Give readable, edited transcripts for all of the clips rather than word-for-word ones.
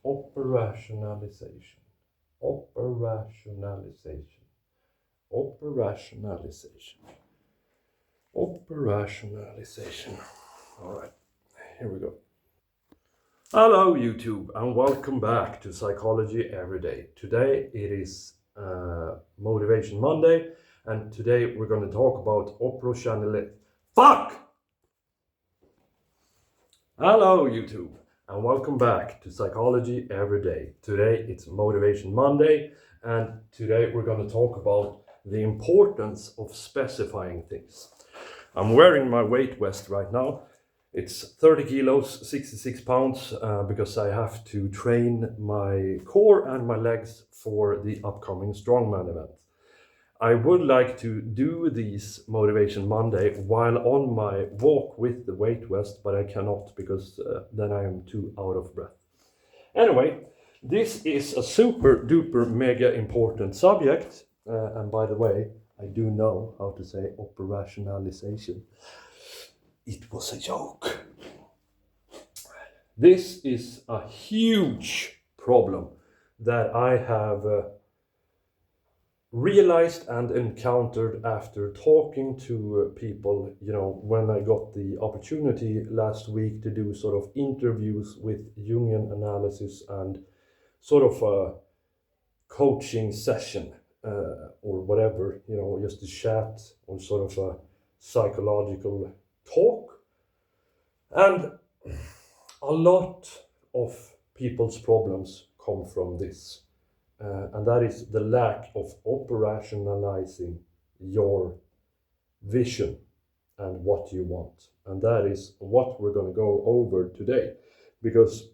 Operationalization. Operationalization. Operationalization. Operationalization. All right, here we go. Hello, YouTube, and welcome back to Psychology Every Day. Today it is Motivation Monday, and today we're going to talk about operationalization. Fuck! Hello, YouTube, and welcome back to Psychology Every Day. Today it's Motivation Monday, and today we're going to talk about the importance of specifying things. I'm wearing my weight vest right now. It's 30 kilos, 66 pounds, because I have to train my core and my legs for the upcoming Strongman event. I would like to do these Motivation Monday while on my walk with the weight vest, but I cannot because then I am too out of breath. Anyway, this is a super duper mega important subject. And by the way, I do know how to say operationalization. It was a joke. This is a huge problem that I have realized and encountered after talking to people, when I got the opportunity last week to do sort of interviews with Jungian analysis and sort of a coaching session or whatever, just a chat or sort of a psychological talk. And a lot of people's problems come from this. And that is the lack of operationalizing your vision and what you want. And that is what we're going to go over today. Because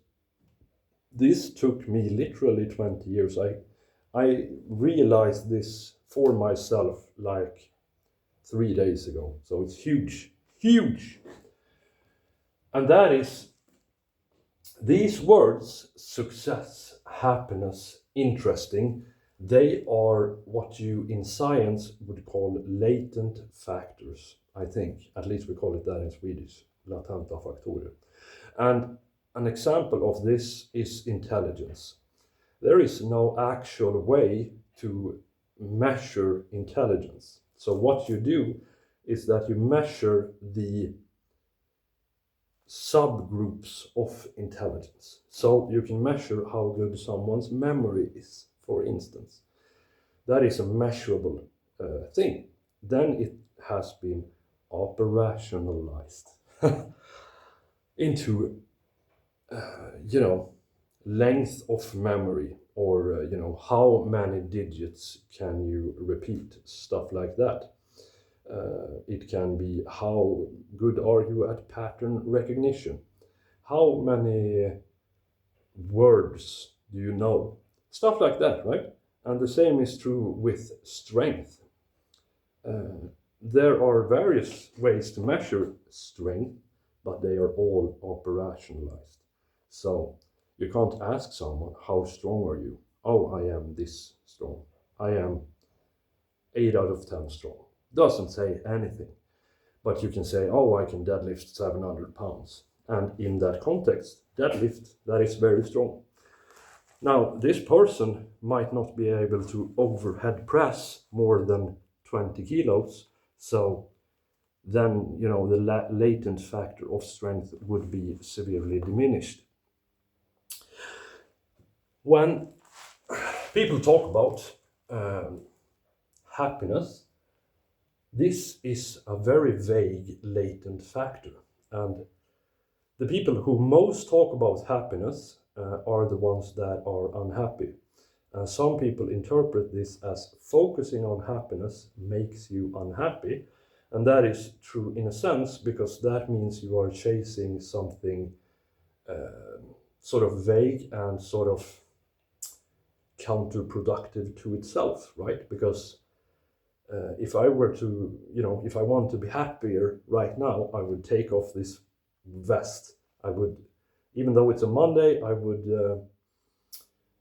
this took me literally 20 years. I realized this for myself like 3 days ago. So it's huge, huge. And that is these words, success, happiness, interesting, they are what you in science would call latent factors, I think. At least we call it that in Swedish, latenta faktorer. And an example of this is intelligence. There is no actual way to measure intelligence. So what you do is that you measure the subgroups of intelligence. So you can measure how good someone's memory is, for instance. That is a measurable thing. Then it has been operationalized into, length of memory, or, how many digits can you repeat, stuff like that. It can be how good are you at pattern recognition? How many words do you know? Stuff like that, right? And the same is true with strength. There are various ways to measure strength, but they are all operationalized. So you can't ask someone, how strong are you? Oh, I am this strong. I am 8 out of 10 strong. Doesn't say anything. But you can say, oh, I can deadlift 700 pounds. And in that context, deadlift, that is very strong. Now, this person might not be able to overhead press more than 20 kilos. So then, the latent factor of strength would be severely diminished. When people talk about happiness, this is a very vague latent factor. And the people who most talk about happiness are the ones that are unhappy. Some people interpret this as focusing on happiness makes you unhappy. And that is true in a sense, because that means you are chasing something sort of vague and sort of counterproductive to itself, right? Because if I were to, if I want to be happier right now, I would take off this vest. I would, even though it's a Monday, I would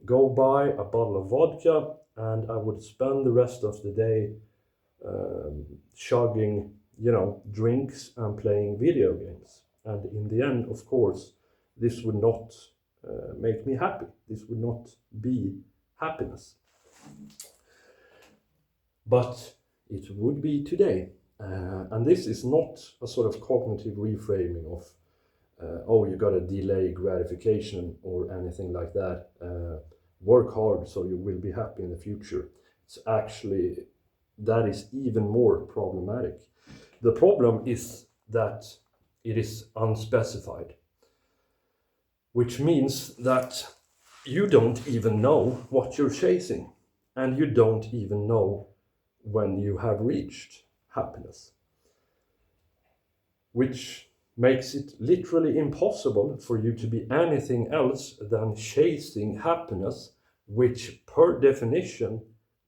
go buy a bottle of vodka and I would spend the rest of the day chugging, drinks and playing video games. And in the end, of course, this would not make me happy. This would not be happiness. But it would be today. And this is not a sort of cognitive reframing of, oh, you got to delay gratification or anything like that. Work hard so you will be happy in the future. It's actually, that is even more problematic. The problem is that it is unspecified, which means that you don't even know what you're chasing, and you don't even know when you have reached happiness, which makes it literally impossible for you to be anything else than chasing happiness, which per definition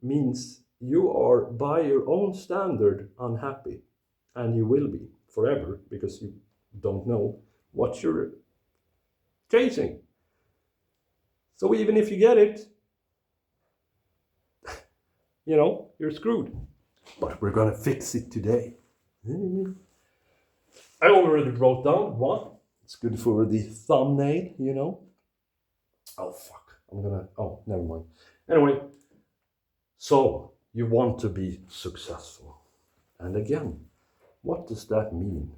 means you are by your own standard unhappy, and you will be forever because you don't know what you're chasing. So even if you get it, you're screwed. But we're gonna fix it today. I already wrote down one. It's good for the thumbnail, Oh, fuck. Oh, never mind. Anyway, so you want to be successful. And again, what does that mean?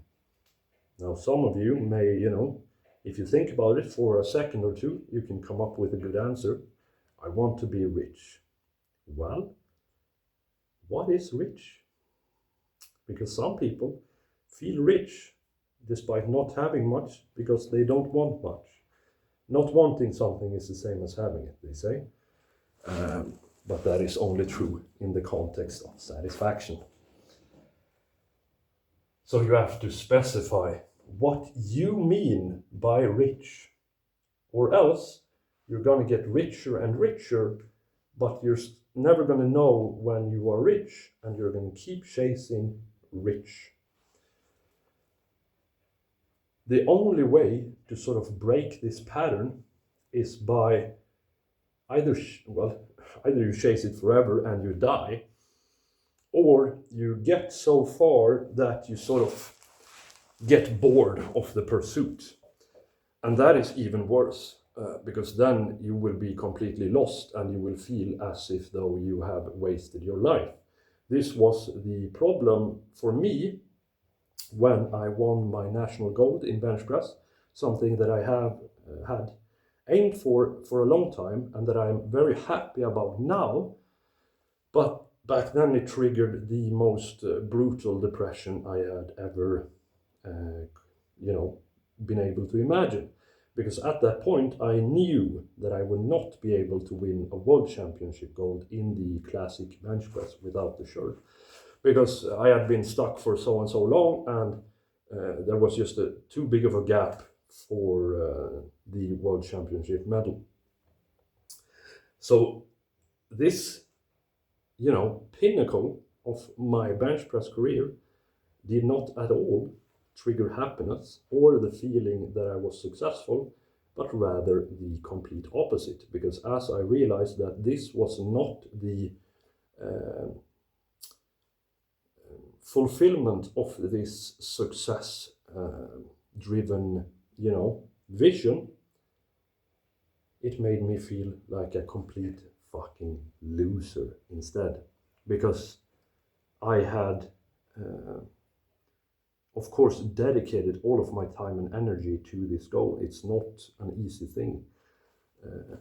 Now, some of you may, if you think about it for a second or two, you can come up with a good answer. I want to be rich. Well, what is rich? Because some people feel rich despite not having much because they don't want much. Not wanting something is the same as having it, they say. But that is only true in the context of satisfaction. So you have to specify what you mean by rich, or else you're going to get richer and richer, but you're never going to know when you are rich, and you're going to keep chasing rich. The only way to sort of break this pattern is by either you chase it forever and you die, or you get so far that you sort of get bored of the pursuit. And that is even worse, because then you will be completely lost and you will feel as if though you have wasted your life. This was the problem for me when I won my national gold in bench press, something that I have had aimed for a long time and that I'm very happy about now. But back then it triggered the most brutal depression I had ever been able to imagine. Because at that point I knew that I would not be able to win a world championship gold in the classic bench press without the shirt. Because I had been stuck for so and so long, and there was just too big of a gap for the world championship medal. So this, pinnacle of my bench press career did not at all trigger happiness or the feeling that I was successful, but rather the complete opposite. Because as I realized that this was not the fulfillment of this success driven, vision, it made me feel like a complete fucking loser instead. Because I had, of course, dedicated all of my time and energy to this goal. It's not an easy thing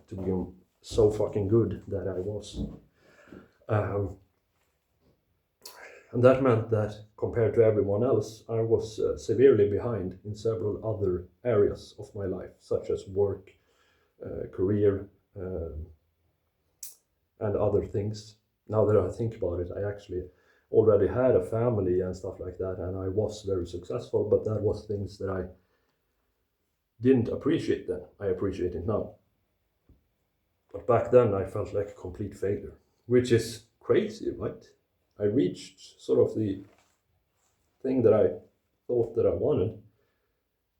to become so fucking good that I was. And that meant that compared to everyone else, I was severely behind in several other areas of my life, such as work, career, and other things. Now that I think about it, I actually already had a family and stuff like that, and I was very successful, but that was things that I didn't appreciate then. I appreciate it now. But back then I felt like a complete failure, which is crazy, right? I reached sort of the thing that I thought that I wanted,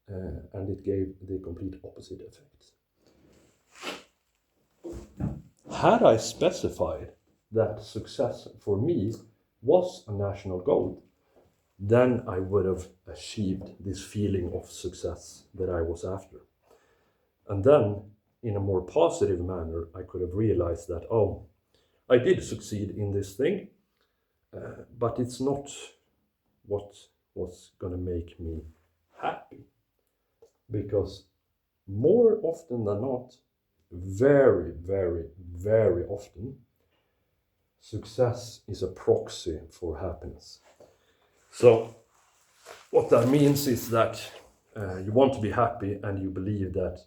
and it gave the complete opposite effect. Had I specified that success for me was a national goal, then I would have achieved this feeling of success that I was after. And then in a more positive manner, I could have realized that, oh, I did succeed in this thing, but it's not what was going to make me happy. Because more often than not, very, very, very often, success is a proxy for happiness. So what that means is that you want to be happy, and you believe that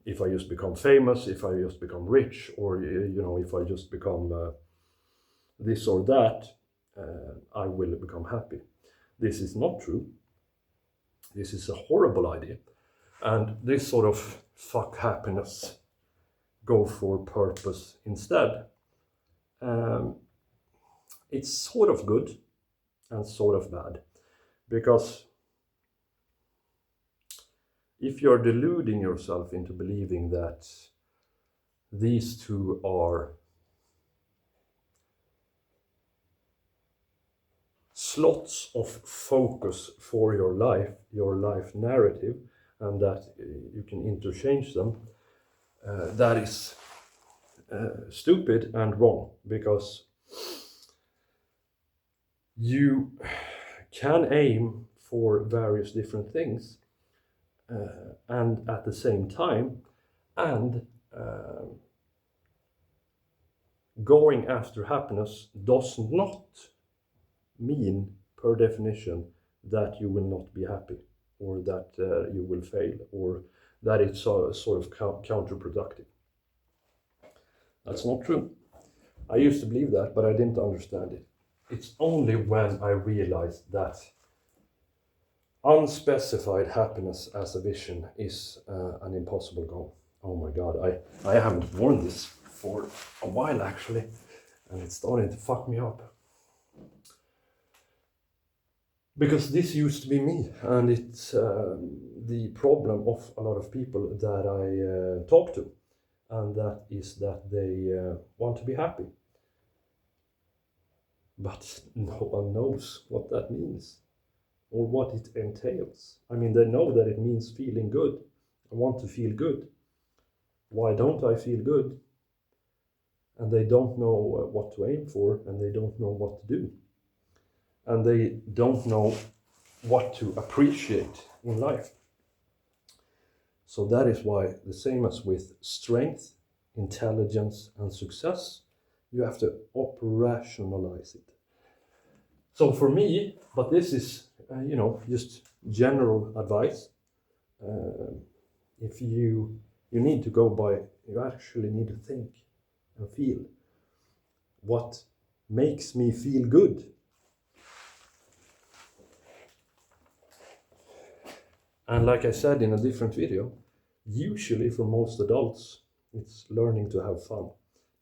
if I just become famous, if I just become rich, or if I just become this or that, I will become happy. This is not true. This is a horrible idea. And this sort of fuck happiness, go for purpose instead. It's sort of good and sort of bad. Because if you're deluding yourself into believing that these two are slots of focus for your life narrative, and that you can interchange them, that is stupid and wrong, because you can aim for various different things and at the same time, and going after happiness does not mean, per definition, that you will not be happy, or that you will fail, or that it's sort of counterproductive. That's not true. I used to believe that, but I didn't understand it. It's only when I realized that unspecified happiness as a vision is an impossible goal. Oh my God, I haven't worn this for a while actually, and it's starting to fuck me up. Because this used to be me, and it's the problem of a lot of people that I talk to, and that is that they want to be happy. But no one knows what that means, or what it entails. I mean, they know that it means feeling good. I want to feel good. Why don't I feel good? And they don't know what to aim for, and they don't know what to do. And they don't know what to appreciate in life. So that is why, the same as with strength, intelligence, and success, you have to operationalize it. So for me, but this is, just general advice. If you need to go by, you actually need to think and feel. What makes me feel good? And like I said in a different video, usually for most adults, it's learning to have fun.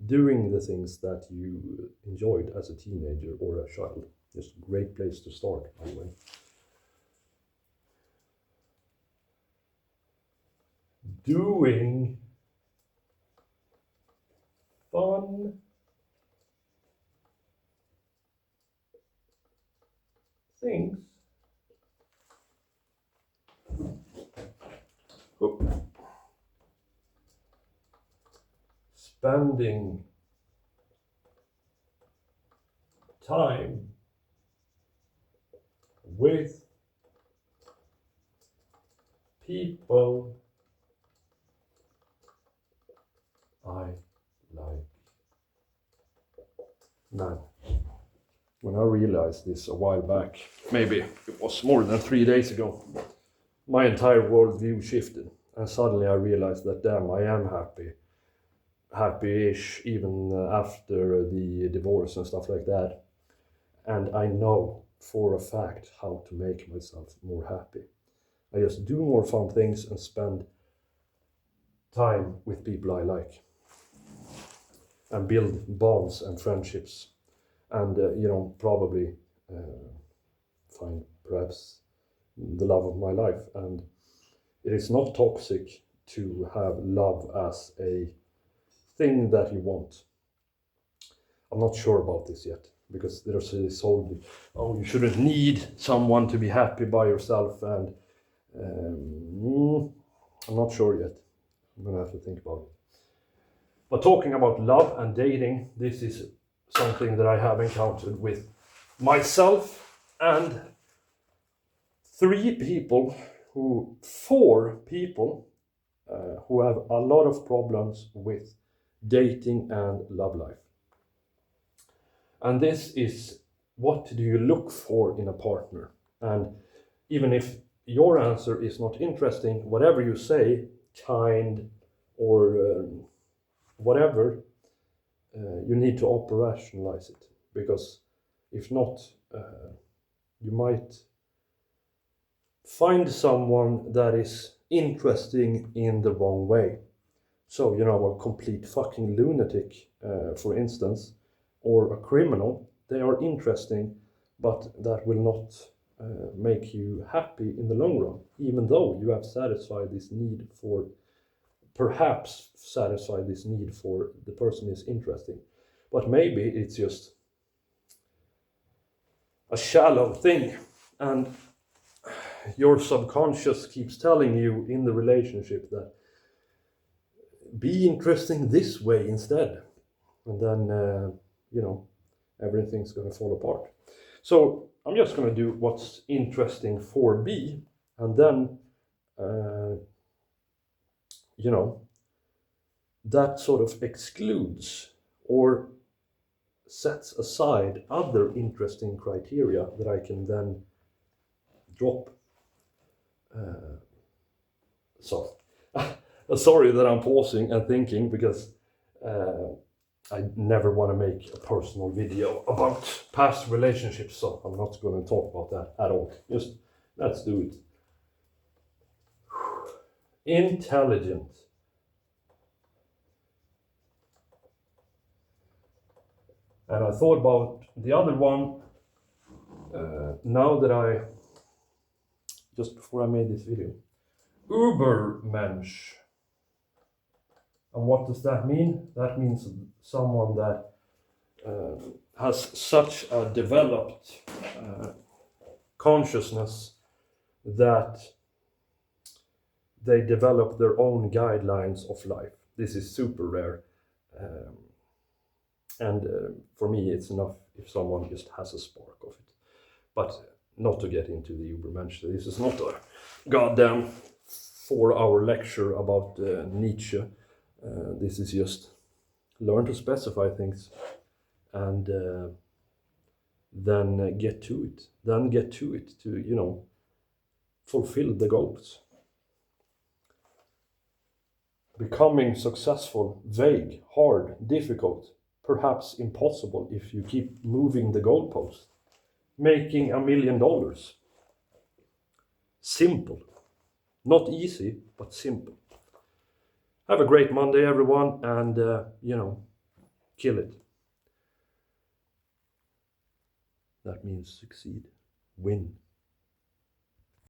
Doing the things that you enjoyed as a teenager or a child. It's a great place to start, by the way. Doing fun things. Spending time with people I like. Man, when I realized this a while back, maybe it was more than 3 days ago, my entire worldview shifted, and suddenly I realized that, damn, I am happy-ish, even after the divorce and stuff like that. And I know for a fact how to make myself more happy. I just do more fun things and spend time with people I like, and build bonds and friendships, and probably find perhaps the love of my life. And it is not toxic to have love as a thing that you want. I'm not sure about this yet, because there's this whole, you shouldn't need someone to be happy by yourself, and I'm not sure yet. I'm gonna have to think about it. But talking about love and dating, this is something that I have encountered with myself and four people who have a lot of problems with dating and love life. And this is, what do you look for in a partner? And even if your answer is not interesting, whatever you say, kind or whatever, you need to operationalize it, because if not, you might find someone that is interesting in the wrong way. So, a complete fucking lunatic, for instance, or a criminal, they are interesting, but that will not make you happy in the long run, even though you have perhaps satisfied this need for the person is interesting. But maybe it's just a shallow thing, and your subconscious keeps telling you in the relationship that be interesting this way instead, and then everything's going to fall apart. So I'm just going to do what's interesting for B, and then that sort of excludes or sets aside other interesting criteria that I can then drop. Sorry that I'm pausing and thinking, because I never want to make a personal video about past relationships, so I'm not going to talk about that at all. Just let's do it. Intelligent. And I thought about the other one now that just before I made this video. Ubermensch. And what does that mean? That means someone that has such a developed consciousness that they develop their own guidelines of life. This is super rare. And for me, it's enough if someone just has a spark of it. But not to get into the Ubermensch. This is not a goddamn 4-hour lecture about Nietzsche. This is just learn to specify things and then get to it. Then get to it to, fulfill the goals. Becoming successful, vague, hard, difficult, perhaps impossible if you keep moving the goalpost. Making $1 million. Simple. Not easy, but simple. Have a great Monday, everyone, and, kill it. That means succeed. Win.